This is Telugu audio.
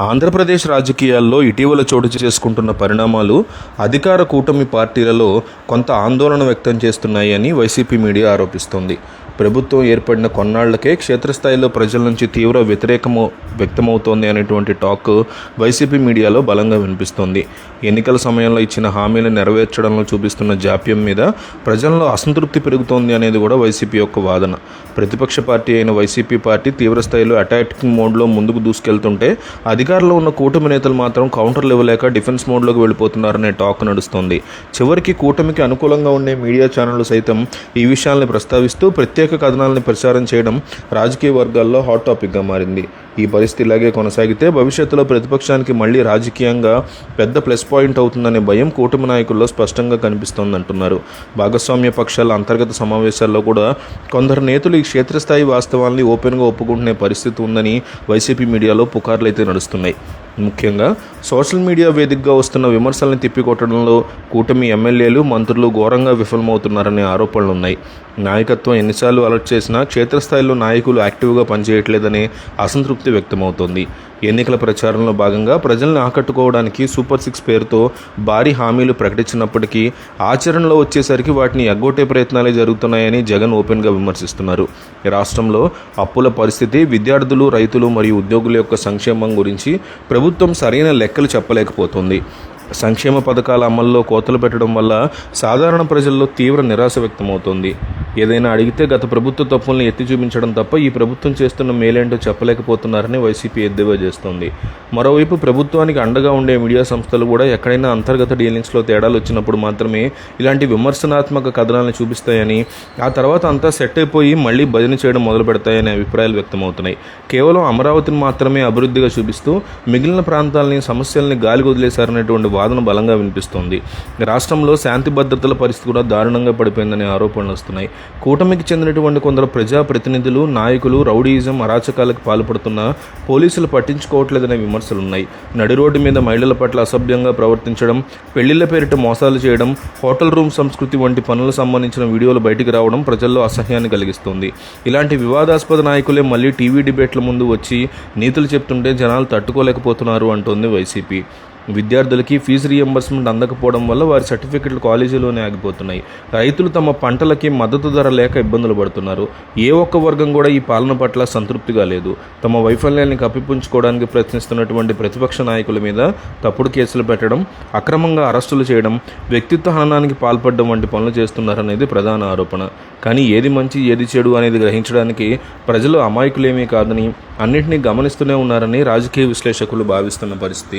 ఆంధ్రప్రదేశ్ రాజకీయాల్లో ఇటీవల చోటు చేసుకుంటున్న పరిణామాలు అధికార కూటమి పార్టీలలో కొంత ఆందోళన వ్యక్తం చేస్తున్నాయి అని వైసీపీ మీడియా ఆరోపిస్తోంది. ప్రభుత్వం ఏర్పడిన కొన్నాళ్లకే క్షేత్రస్థాయిలో ప్రజల నుంచి తీవ్ర వ్యతిరేకము వ్యక్తమవుతోంది అనేటువంటి టాక్ వైసీపీ మీడియాలో బలంగా వినిపిస్తోంది. ఎన్నికల సమయంలో ఇచ్చిన హామీలను నెరవేర్చడంలో చూపిస్తున్న జాప్యం మీద ప్రజల్లో అసంతృప్తి పెరుగుతోంది అనేది కూడా వైసీపీ యొక్క వాదన. ప్రతిపక్ష పార్టీ అయిన వైసీపీ పార్టీ తీవ్రస్థాయిలో అటాకింగ్ మోడ్లో ముందుకు దూసుకెళ్తుంటే అధికారంలో ఉన్న కూటమి నేతలు మాత్రం కౌంటర్లు ఇవ్వలేక డిఫెన్స్ మోడ్లోకి వెళ్ళిపోతున్నారనే టాక్ నడుస్తోంది. చివరికి కూటమికి అనుకూలంగా ఉండే మీడియా ఛానళ్లు సైతం ఈ విషయాల్ని ప్రస్తావిస్తూ ప్రత్యేక కథనాలను ప్రచారం చేయడం రాజకీయ వర్గాల్లో హాట్ టాపిక్గా మారింది. ఈ పరిస్థితి ఇలాగే కొనసాగితే భవిష్యత్తులో ప్రతిపక్షానికి మళ్లీ రాజకీయంగా పెద్ద ప్లస్ పాయింట్ అవుతుందనే భయం కూటమి నాయకుల్లో స్పష్టంగా కనిపిస్తోందంటున్నారు. భాగస్వామ్య పక్షాల అంతర్గత సమావేశాల్లో కూడా కొందరు నేతలు ఈ క్షేత్రస్థాయి వాస్తవాల్ని ఓపెన్గా ఒప్పుకుంటునే పరిస్థితి ఉందని వైసీపీ మీడియాలో పుకార్లు అయితే నడుస్తున్నాయి. ముఖ్యంగా సోషల్ మీడియా వేదికగా వస్తున్న విమర్శల్ని తిప్పికొట్టడంలో కూటమి ఎమ్మెల్యేలు, మంత్రులు ఘోరంగా విఫలమవుతున్నారనే ఆరోపణలున్నాయి. నాయకత్వం ఎన్నిసార్లు అలర్ట్ చేసినా క్షేత్రస్థాయిలో నాయకులు యాక్టివ్గా పనిచేయట్లేదనే అసంతృప్తి వ్యక్తమవుతోంది. ఎన్నికల ప్రచారంలో భాగంగా ప్రజల్ని ఆకట్టుకోవడానికి సూపర్ 6 పేరుతో భారీ హామీలు ప్రకటించినప్పటికీ ఆచరణలో వచ్చేసరికి వాటిని ఎగ్గొట్టే ప్రయత్నాలే జరుగుతున్నాయని జగన్ ఓపెన్గా విమర్శిస్తున్నారు. రాష్ట్రంలో అప్పుల పరిస్థితి, విద్యార్థులు, రైతులు మరియు ఉద్యోగుల యొక్క సంక్షేమం గురించి ప్రభుత్వం సరైన లెక్కలు చెప్పలేకపోతుంది. సంక్షేమ పథకాల అమల్లో కోతలు పెట్టడం వల్ల సాధారణ ప్రజల్లో తీవ్ర నిరాశ వ్యక్తమవుతోంది. ఏదైనా అడిగితే గత ప్రభుత్వ తప్పుల్ని ఎత్తి చూపించడం తప్ప ఈ ప్రభుత్వం చేస్తున్న మేలేంటో చెప్పలేకపోతున్నారని వైసీపీ ఎద్దేవా చేస్తోంది. మరోవైపు ప్రభుత్వానికి అండగా ఉండే మీడియా సంస్థలు కూడా ఎక్కడైనా అంతర్గత డీలింగ్స్లో తేడాలు వచ్చినప్పుడు మాత్రమే ఇలాంటి విమర్శనాత్మక కథనాలను చూపిస్తాయని, ఆ తర్వాత అంతా సెట్ అయిపోయి మళ్లీ భజన చేయడం మొదలు పెడతాయనే అభిప్రాయాలు వ్యక్తమవుతున్నాయి. కేవలం అమరావతిని మాత్రమే అభివృద్ధిగా చూపిస్తూ మిగిలిన ప్రాంతాలని, సమస్యల్ని గాలికి వదిలేశారనేటువంటి వాదన బలంగా వినిపిస్తోంది. రాష్ట్రంలో శాంతి భద్రతల పరిస్థితి కూడా దారుణంగా పడిపోయిందనే ఆరోపణలు వస్తున్నాయి. కూటమికి చెందినటువంటి కొందరు ప్రజాప్రతినిధులు, నాయకులు రౌడీయిజం, అరాచకాలకు పాల్పడుతున్నా పోలీసులు పట్టించుకోవట్లేదనే విమర్శలున్నాయి. నడి రోడ్డు మీద మహిళల పట్ల అసభ్యంగా ప్రవర్తించడం, పెళ్లిళ్ల పేరిట మోసాలు చేయడం, హోటల్ రూమ్ సంస్కృతి వంటి పనులకు సంబంధించిన వీడియోలు బయటికి రావడం ప్రజల్లో అసహ్యాన్ని కలిగిస్తుంది. ఇలాంటి వివాదాస్పద నాయకులే మళ్లీ టీవీ డిబేట్ల ముందు వచ్చి నీతులు చెప్తుంటే జనాలు తట్టుకోలేకపోతున్నారు అంటోంది వైసీపీ. విద్యార్థులకి ఫీజు రీఎంబర్స్మెంట్ అందకపోవడం వల్ల వారి సర్టిఫికెట్లు కాలేజీలోనే ఆగిపోతున్నాయి. రైతులు తమ పంటలకి మద్దతు ధర లేక ఇబ్బందులు పడుతున్నారు. ఏ ఒక్క వర్గం కూడా ఈ పాలన పట్ల సంతృప్తిగా లేదు. తమ వైఫల్యాన్ని కప్పిపుంచుకోవడానికి ప్రయత్నిస్తున్నటువంటి ప్రతిపక్ష నాయకుల మీద తప్పుడు కేసులు పెట్టడం, అక్రమంగా అరెస్టులు చేయడం, వ్యక్తిత్వ హననానికి పాల్పడడం వంటి పనులు చేస్తున్నారనేది ప్రధాన ఆరోపణ. కానీ ఏది మంచి, ఏది చెడు అనేది గ్రహించడానికి ప్రజలు అమాయకులేమీ కాదని, అన్నింటినీ గమనిస్తూనే ఉన్నారని రాజకీయ విశ్లేషకులు భావిస్తున్న పరిస్థితి.